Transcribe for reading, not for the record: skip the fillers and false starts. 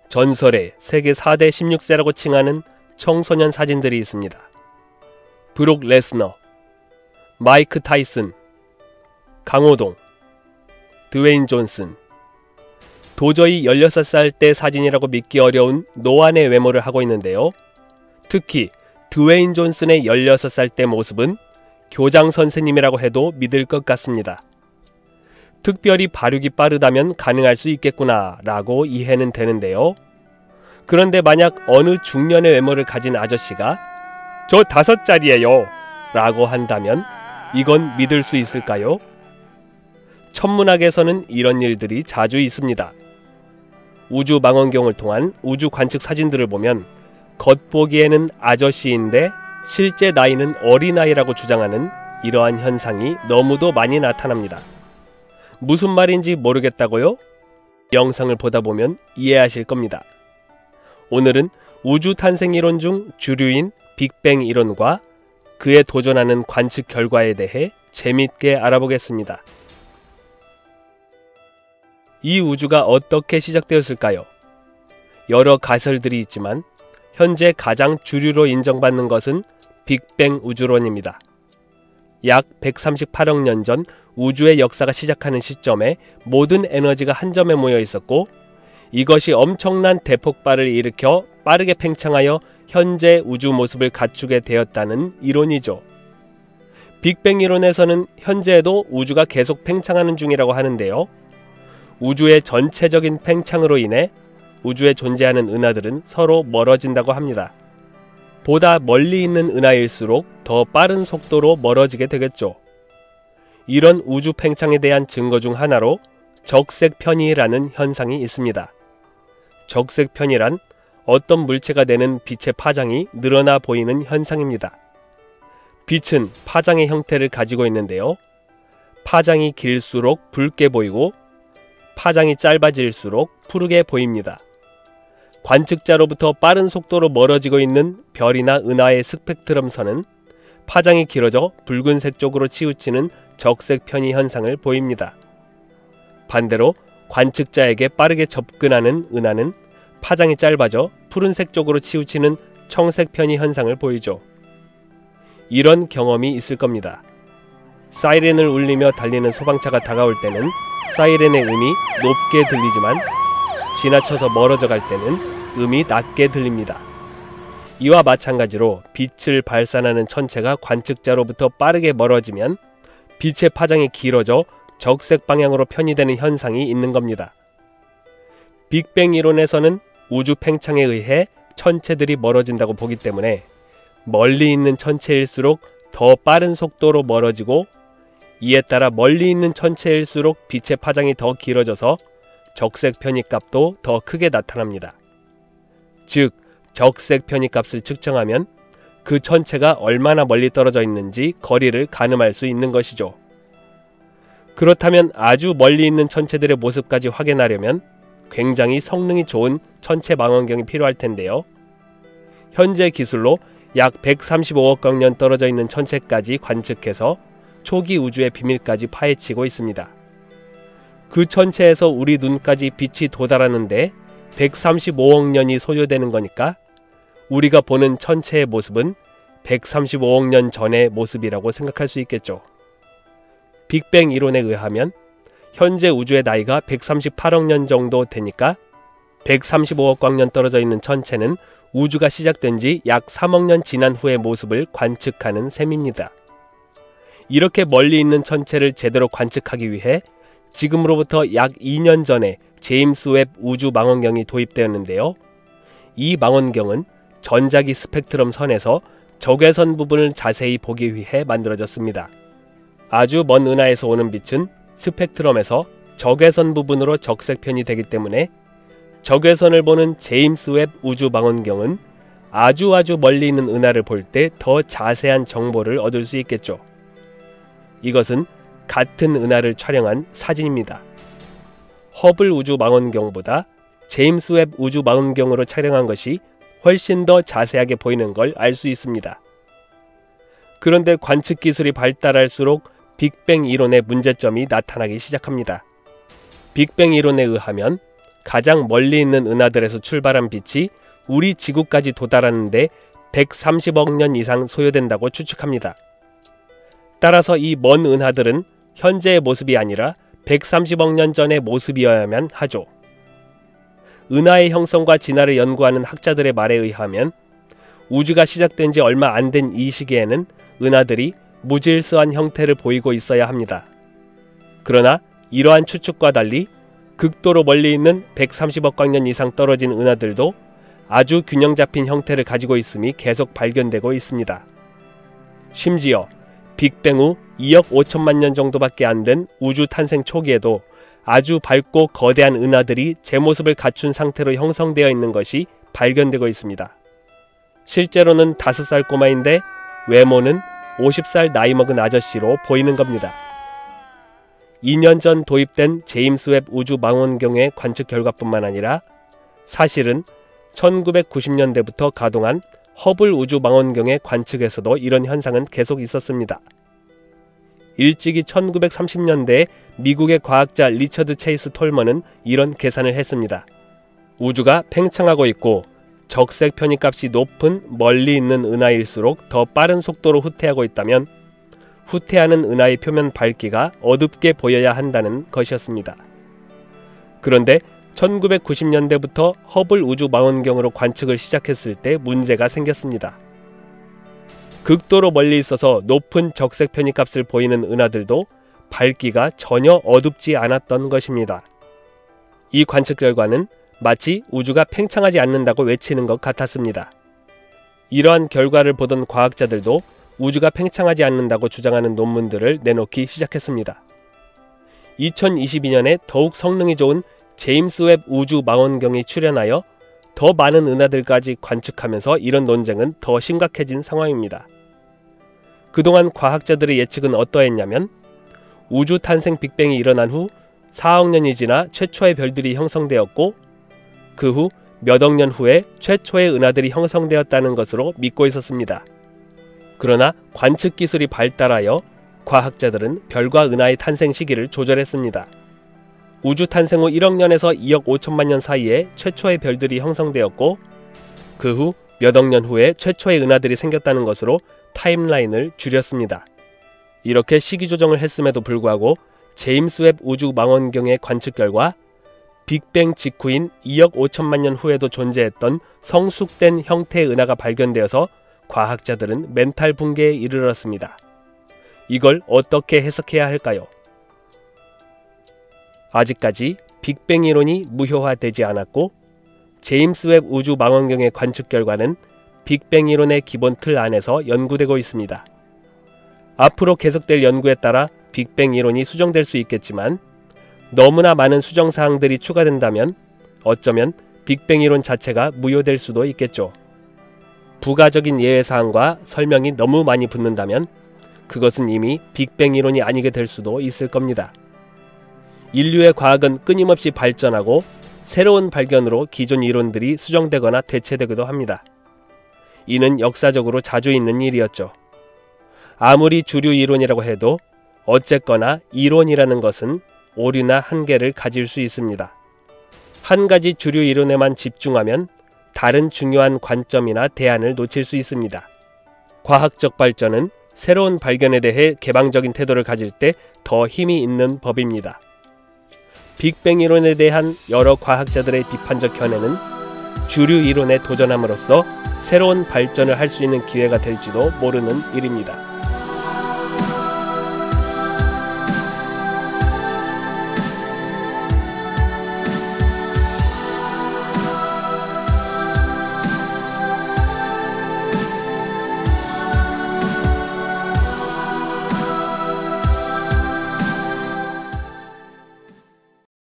전설의 세계 4대 16세라고 칭하는 청소년 사진들이 있습니다. 브록 레스너, 마이크 타이슨, 강호동, 드웨인 존슨. 도저히 16살 때 사진이라고 믿기 어려운 노안의 외모를 하고 있는데요. 특히 드웨인 존슨의 16살 때 모습은 교장 선생님이라고 해도 믿을 것 같습니다. 특별히 발육이 빠르다면 가능할 수 있겠구나 라고 이해는 되는데요. 그런데 만약 어느 중년의 외모를 가진 아저씨가 저 5살이에요 라고 한다면 이건 믿을 수 있을까요? 천문학에서는 이런 일들이 자주 있습니다. 우주 망원경을 통한 우주 관측 사진들을 보면 겉보기에는 아저씨인데 실제 나이는 어린아이라고 주장하는 이러한 현상이 너무도 많이 나타납니다. 무슨 말인지 모르겠다고요? 영상을 보다 보면 이해하실 겁니다. 오늘은 우주 탄생 이론 중 주류인 빅뱅 이론과 그에 도전하는 관측 결과에 대해 재밌게 알아보겠습니다. 이 우주가 어떻게 시작되었을까요? 여러 가설들이 있지만 현재 가장 주류로 인정받는 것은 빅뱅 우주론입니다. 약 138억 년 전 우주의 역사가 시작하는 시점에 모든 에너지가 한 점에 모여 있었고 이것이 엄청난 대폭발을 일으켜 빠르게 팽창하여 현재 우주 모습을 갖추게 되었다는 이론이죠. 빅뱅 이론에서는 현재에도 우주가 계속 팽창하는 중이라고 하는데요. 우주의 전체적인 팽창으로 인해 우주에 존재하는 은하들은 서로 멀어진다고 합니다. 보다 멀리 있는 은하일수록 더 빠른 속도로 멀어지게 되겠죠. 이런 우주 팽창에 대한 증거 중 하나로 적색 편의라는 현상이 있습니다. 적색 편의란 어떤 물체가 내는 빛의 파장이 늘어나 보이는 현상입니다. 빛은 파장의 형태를 가지고 있는데요. 파장이 길수록 붉게 보이고 파장이 짧아질수록 푸르게 보입니다. 관측자로부터 빠른 속도로 멀어지고 있는 별이나 은하의 스펙트럼 선은 파장이 길어져 붉은색 쪽으로 치우치는 적색 편의 현상을 보입니다. 반대로 관측자에게 빠르게 접근하는 은하는 파장이 짧아져 푸른색 쪽으로 치우치는 청색 편의 현상을 보이죠. 이런 경험이 있을 겁니다. 사이렌을 울리며 달리는 소방차가 다가올 때는 사이렌의 음이 높게 들리지만 지나쳐서 멀어져 갈 때는 음이 낮게 들립니다. 이와 마찬가지로 빛을 발산하는 천체가 관측자로부터 빠르게 멀어지면 빛의 파장이 길어져 적색 방향으로 편의되는 현상이 있는 겁니다. 빅뱅 이론에서는 우주 팽창에 의해 천체들이 멀어진다고 보기 때문에 멀리 있는 천체일수록 더 빠른 속도로 멀어지고 이에 따라 멀리 있는 천체일수록 빛의 파장이 더 길어져서 적색 편의값도 더 크게 나타납니다. 즉, 적색 편의값을 측정하면 그 천체가 얼마나 멀리 떨어져 있는지 거리를 가늠할 수 있는 것이죠. 그렇다면 아주 멀리 있는 천체들의 모습까지 확인하려면 굉장히 성능이 좋은 천체 망원경이 필요할 텐데요. 현재 기술로 약 135억 광년 떨어져 있는 천체까지 관측해서 초기 우주의 비밀까지 파헤치고 있습니다. 그 천체에서 우리 눈까지 빛이 도달하는데 135억 년이 소요되는 거니까 우리가 보는 천체의 모습은 135억 년 전의 모습이라고 생각할 수 있겠죠. 빅뱅 이론에 의하면 현재 우주의 나이가 138억 년 정도 되니까 135억 광년 떨어져 있는 천체는 우주가 시작된 지 약 3억 년 지난 후의 모습을 관측하는 셈입니다. 이렇게 멀리 있는 천체를 제대로 관측하기 위해 지금으로부터 약 2년 전에 제임스 웹 우주 망원경이 도입되었는데요. 이 망원경은 전자기 스펙트럼 선에서 적외선 부분을 자세히 보기 위해 만들어졌습니다. 아주 먼 은하에서 오는 빛은 스펙트럼에서 적외선 부분으로 적색 편이 되기 때문에 적외선을 보는 제임스 웹 우주 망원경은 아주 멀리 있는 은하를 볼 때 더 자세한 정보를 얻을 수 있겠죠. 이것은 같은 은하를 촬영한 사진입니다. 허블 우주 망원경보다 제임스 웹 우주 망원경으로 촬영한 것이 훨씬 더 자세하게 보이는 걸 알 수 있습니다. 그런데 관측 기술이 발달할수록 빅뱅 이론의 문제점이 나타나기 시작합니다. 빅뱅 이론에 의하면 가장 멀리 있는 은하들에서 출발한 빛이 우리 지구까지 도달하는데 130억 년 이상 소요된다고 추측합니다. 따라서 이 먼 은하들은 현재의 모습이 아니라 130억 년 전의 모습이어야만 하죠. 은하의 형성과 진화를 연구하는 학자들의 말에 의하면 우주가 시작된 지 얼마 안 된 이 시기에는 은하들이 무질서한 형태를 보이고 있어야 합니다. 그러나 이러한 추측과 달리 극도로 멀리 있는 130억 광년 이상 떨어진 은하들도 아주 균형 잡힌 형태를 가지고 있음이 계속 발견되고 있습니다. 심지어 빅뱅 후 2억 5천만 년 정도밖에 안 된 우주 탄생 초기에도 아주 밝고 거대한 은하들이 제 모습을 갖춘 상태로 형성되어 있는 것이 발견되고 있습니다. 실제로는 5살 꼬마인데 외모는 50살 나이 먹은 아저씨로 보이는 겁니다. 2년 전 도입된 제임스 웹 우주 망원경의 관측 결과뿐만 아니라 사실은 1990년대부터 가동한 허블 우주 망원경의 관측에서도 이런 현상은 계속 있었습니다. 일찍이 1930년대에 미국의 과학자 리처드 체이스 톨먼은 이런 계산을 했습니다. 우주가 팽창하고 있고 적색 편입값이 높은 멀리 있는 은하일수록 더 빠른 속도로 후퇴하고 있다면 후퇴하는 은하의 표면 밝기가 어둡게 보여야 한다는 것이었습니다. 그런데 1990년대부터 허블 우주 망원경으로 관측을 시작했을 때 문제가 생겼습니다. 극도로 멀리 있어서 높은 적색 편입값을 보이는 은하들도 밝기가 전혀 어둡지 않았던 것입니다. 이 관측 결과는 마치 우주가 팽창하지 않는다고 외치는 것 같았습니다. 이러한 결과를 보던 과학자들도 우주가 팽창하지 않는다고 주장하는 논문들을 내놓기 시작했습니다. 2022년에 더욱 성능이 좋은 제임스 웹 우주 망원경이 출현하여 더 많은 은하들까지 관측하면서 이런 논쟁은 더 심각해진 상황입니다. 그동안 과학자들의 예측은 어떠했냐면 우주 탄생 빅뱅이 일어난 후 4억 년이 지나 최초의 별들이 형성되었고 그 후 몇 억 년 후에 최초의 은하들이 형성되었다는 것으로 믿고 있었습니다. 그러나 관측 기술이 발달하여 과학자들은 별과 은하의 탄생 시기를 조절했습니다. 우주 탄생 후 1억 년에서 2억 5천만 년 사이에 최초의 별들이 형성되었고 그 후 몇 억 년 후에 최초의 은하들이 생겼다는 것으로 타임라인을 줄였습니다. 이렇게 시기 조정을 했음에도 불구하고 제임스 웹 우주 망원경의 관측 결과 빅뱅 직후인 2억 5천만 년 후에도 존재했던 성숙된 형태의 은하가 발견되어서 과학자들은 멘탈 붕괴에 이르렀습니다. 이걸 어떻게 해석해야 할까요? 아직까지 빅뱅 이론이 무효화되지 않았고 제임스 웹 우주 망원경의 관측 결과는 빅뱅 이론의 기본 틀 안에서 연구되고 있습니다. 앞으로 계속될 연구에 따라 빅뱅 이론이 수정될 수 있겠지만 너무나 많은 수정사항들이 추가된다면 어쩌면 빅뱅 이론 자체가 무효될 수도 있겠죠. 부가적인 예외사항과 설명이 너무 많이 붙는다면 그것은 이미 빅뱅 이론이 아니게 될 수도 있을 겁니다. 인류의 과학은 끊임없이 발전하고 새로운 발견으로 기존 이론들이 수정되거나 대체되기도 합니다. 이는 역사적으로 자주 있는 일이었죠. 아무리 주류 이론이라고 해도 어쨌거나 이론이라는 것은 오류나 한계를 가질 수 있습니다. 한 가지 주류 이론에만 집중하면 다른 중요한 관점이나 대안을 놓칠 수 있습니다. 과학적 발전은 새로운 발견에 대해 개방적인 태도를 가질 때 더 힘이 있는 법입니다. 빅뱅 이론에 대한 여러 과학자들의 비판적 견해는 주류 이론에 도전함으로써 새로운 발전을 할 수 있는 기회가 될지도 모르는 일입니다.